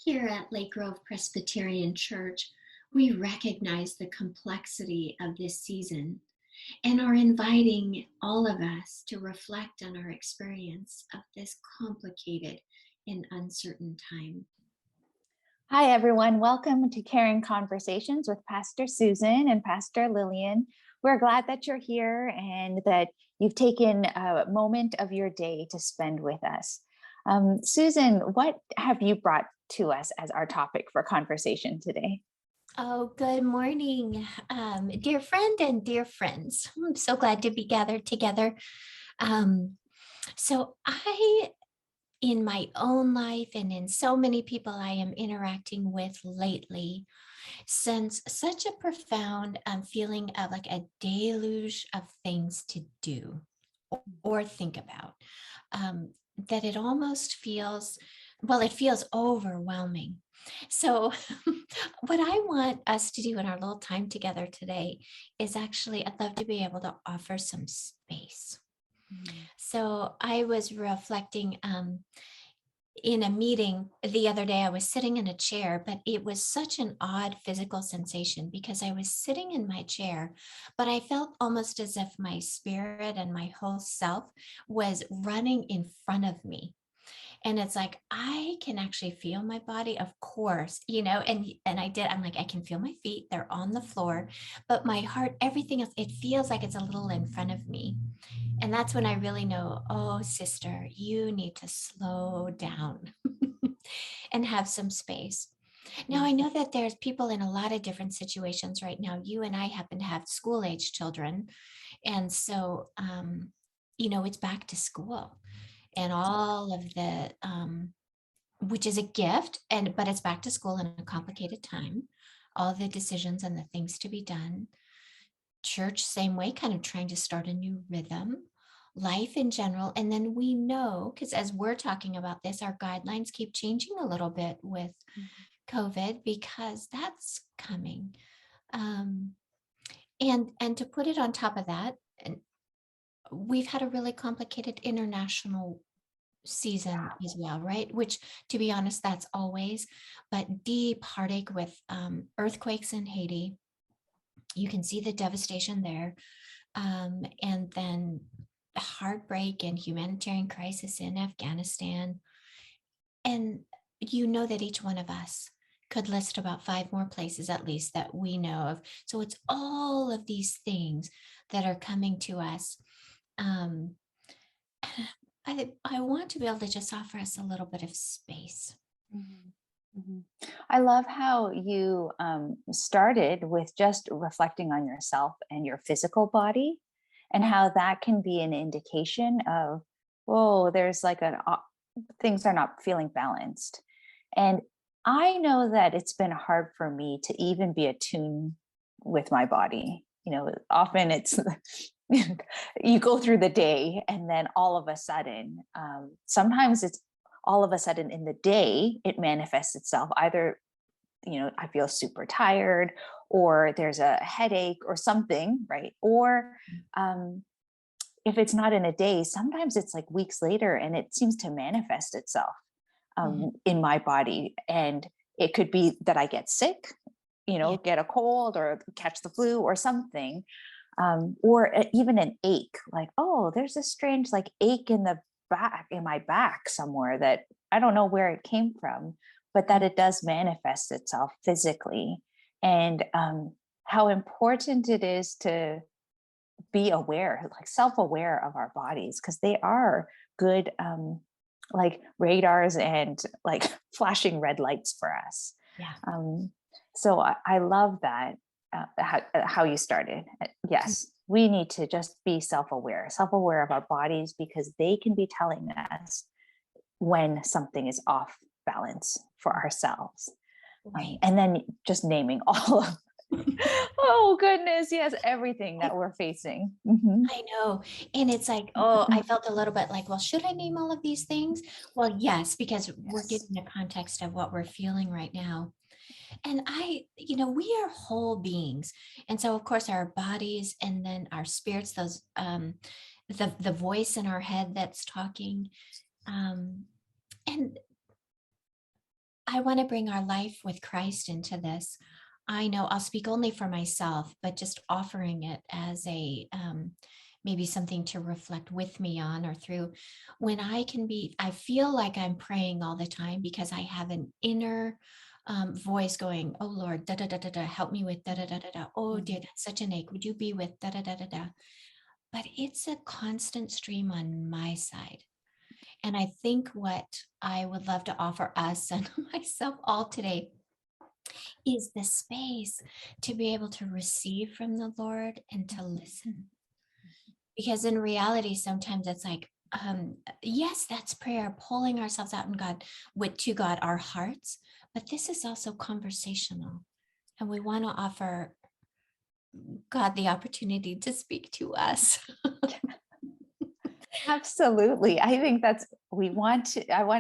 Here at Lake Grove Presbyterian Church, we recognize the complexity of this season and are inviting all of us to reflect on our experience of this complicated and uncertain time. Hi, everyone. Welcome to Caring Conversations with Pastor Susan and Pastor Lillian. We're glad that you're here and that you've taken a moment of your day to spend with us. Susan, what have you brought to us as our topic for conversation today? Oh, good morning, dear friend and dear friends. I'm so glad to be gathered together. Um, in my own life and in so many people I am interacting with lately, sense such a profound feeling of like a deluge of things to do or think about, that it almost feels, well, it feels overwhelming. So what I want us to do in our little time together today is actually, I'd love to be able to offer some space. So I was reflecting in a meeting the other day. I was sitting in a chair, but it was such an odd physical sensation because I was sitting in my chair, but I felt almost as if my spirit and my whole self was running in front of me. And it's like, I can actually feel my body, of course, and I'm like, I can feel my feet, they're on the floor, but my heart, everything else, it feels like it's a little in front of me. And that's when I really know, oh, sister, you need to slow down and have some space. Now, I know that there's people in a lot of different situations right now. You and I happen to have school age children. And so, it's back to school and all of the, which is a gift, but it's back to school in a complicated time. All the decisions and the things to be done. Church, same way, kind of trying to start a new rhythm, life in general. And then we know, because as we're talking about this, our guidelines keep changing a little bit with COVID because that's coming. And to put it on top of that, and we've had a really complicated international season as well, right? Which, to be honest, that's always, but deep heartache with earthquakes in Haiti. You can see the devastation there. And then heartbreak and humanitarian crisis in Afghanistan. And you know that each one of us could list about 5 more places at least that we know of. So it's all of these things that are coming to us. I want to be able to just offer us a little bit of space. I love how you started with just reflecting on yourself and your physical body and how that can be an indication of, oh, there's like things are not feeling balanced. And I know that it's been hard for me to even be attuned with my body. Often it's you go through the day and then all of a sudden, sometimes it's all of a sudden in the day, it manifests itself. Either, I feel super tired or there's a headache or something, right? Or if it's not in a day, sometimes it's like weeks later and it seems to manifest itself in my body. And it could be that I get sick, get a cold or catch the flu or something. Or even an ache, like, oh, there's this strange like ache in my back somewhere that I don't know where it came from, but that it does manifest itself physically. And how important it is to be aware, like self-aware of our bodies, because they are good like radars and like flashing red lights for us. Yeah. So I love that. How you started. Yes, we need to just be self-aware of our bodies, because they can be telling us when something is off balance for ourselves. Right. And then just naming all of oh goodness, yes, everything that we're facing. I know. And it's like, oh, I felt a little bit like, well, should I name all of these things? Well, yes, because we're getting the context of what we're feeling right now. And we are whole beings. And so of course our bodies and then our spirits, those the voice in our head that's talking. And I want to bring our life with Christ into this. I know I'll speak only for myself, but just offering it as a maybe something to reflect with me on or through when I feel like I'm praying all the time because I have an inner voice going, oh Lord, da da da da da, help me with da da da da da. Oh dear, that's such an ache. Would you be with da da da da da? But it's a constant stream on my side. And I think what I would love to offer us and myself all today is the space to be able to receive from the Lord and to listen. Because in reality, sometimes it's like, yes, that's prayer, pulling ourselves out in God, to God, our hearts, but this is also conversational. And we want to offer God the opportunity to speak to us. Absolutely. I think I want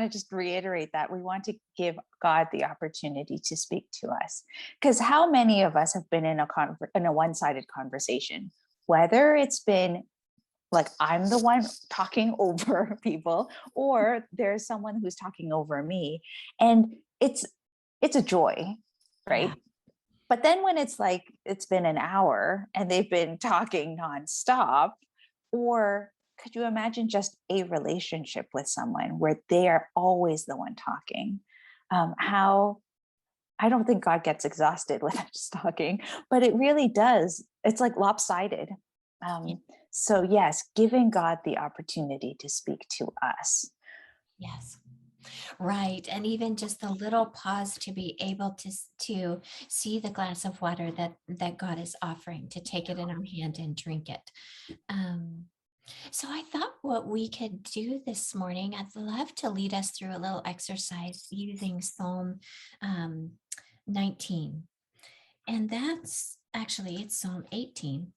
to just reiterate that we want to give God the opportunity to speak to us. Because how many of us have been in a one-sided conversation, whether it's been like I'm the one talking over people, or there's someone who's talking over me, and it's a joy, right? Yeah. But then when it's like it's been an hour and they've been talking nonstop, or could you imagine just a relationship with someone where they are always the one talking? How I don't think God gets exhausted with just talking, but it really does. It's like lopsided. So yes, giving God the opportunity to speak to us. Yes. Right. And even just a little pause to be able to see the glass of water that God is offering, to take it in our hand and drink it. Um, so I thought what we could do this morning, I'd love to lead us through a little exercise using Psalm 19. And it's Psalm 18.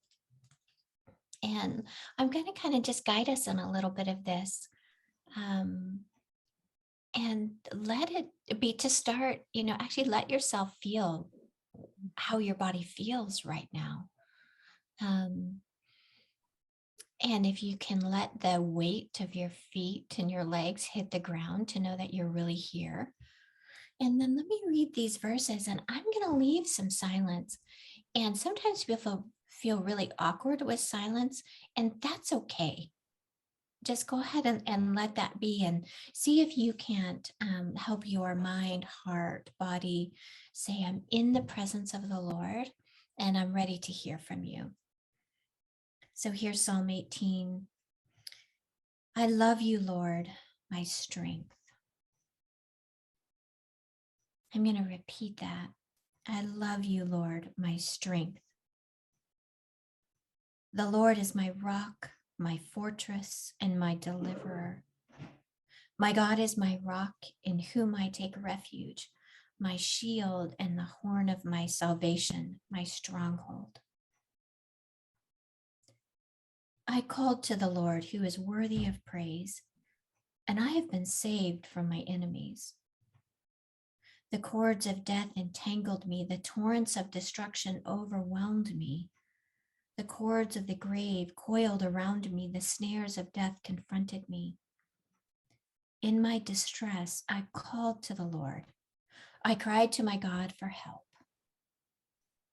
And I'm going to kind of just guide us in a little bit of this. And let it be to start, actually let yourself feel how your body feels right now. Um, and if you can let the weight of your feet and your legs hit the ground to know that you're really here. And then let me read these verses, and I'm going to leave some silence. And sometimes people feel really awkward with silence, and that's okay. Just go ahead and let that be, and see if you can't help your mind, heart, body say, I'm in the presence of the Lord and I'm ready to hear from you. So here's Psalm 18. I love you, Lord, my strength. I'm going to repeat that. I love you, Lord, my strength. The Lord is my rock, my fortress, and my deliverer. My God is my rock in whom I take refuge, my shield and the horn of my salvation, my stronghold. I called to the Lord who is worthy of praise, and I have been saved from my enemies. The cords of death entangled me, the torrents of destruction overwhelmed me. The cords of the grave coiled around me, the snares of death confronted me. In my distress, I called to the Lord. I cried to my God for help.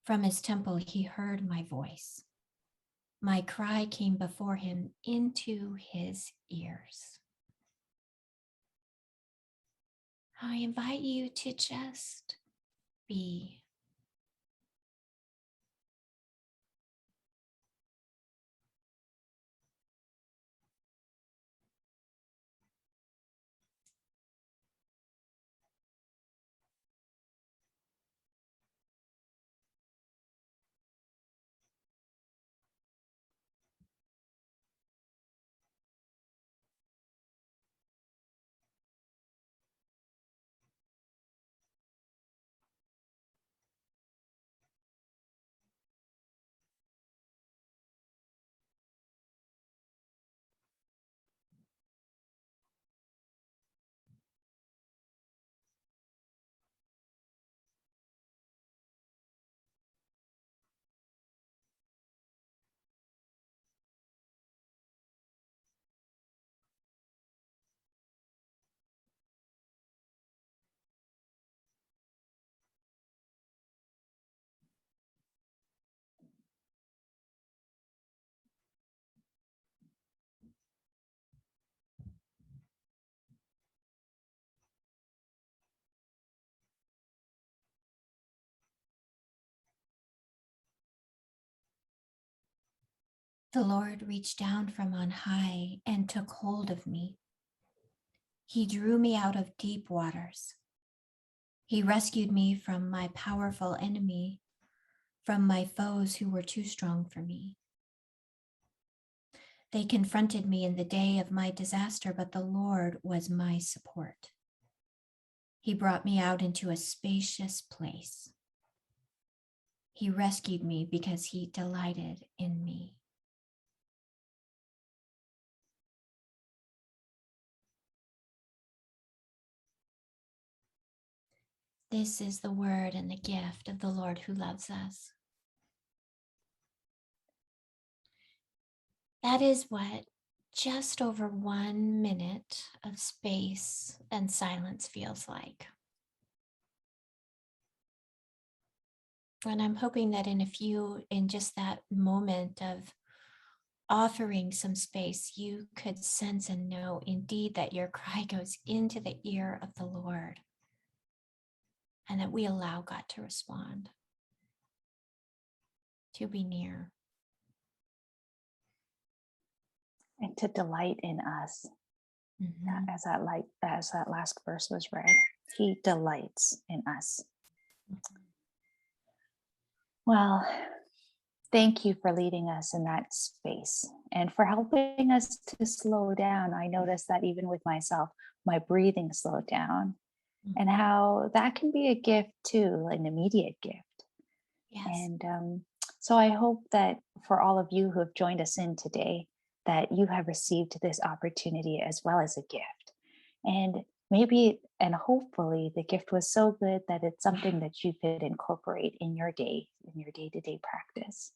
From his temple, he heard my voice. My cry came before him into his ears. I invite you to just be. The Lord reached down from on high and took hold of me. He drew me out of deep waters. He rescued me from my powerful enemy, from my foes who were too strong for me. They confronted me in the day of my disaster, but the Lord was my support. He brought me out into a spacious place. He rescued me because he delighted in me. This is the word and the gift of the Lord who loves us. That is what just over 1 minute of space and silence feels like. And I'm hoping that in just that moment of offering some space, you could sense and know indeed that your cry goes into the ear of the Lord and that we allow God to respond, to be near. And to delight in us. Mm-hmm. As that last verse was read, he delights in us. Well, thank you for leading us in that space and for helping us to slow down. I noticed that even with myself, my breathing slowed down, and how that can be a gift too, an immediate gift. Yes. And so I hope that for all of you who have joined us in today, that you have received this opportunity as well as a gift. And maybe and hopefully the gift was so good that it's something that you could incorporate in your day, in your day-to-day practice.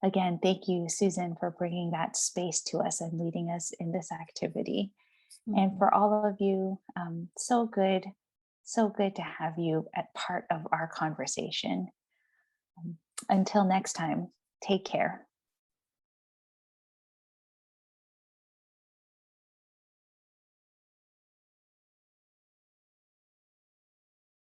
Again, thank you, Susan, for bringing that space to us and leading us in this activity. And for all of you, so good to have you at part of our conversation. Until next time, take care.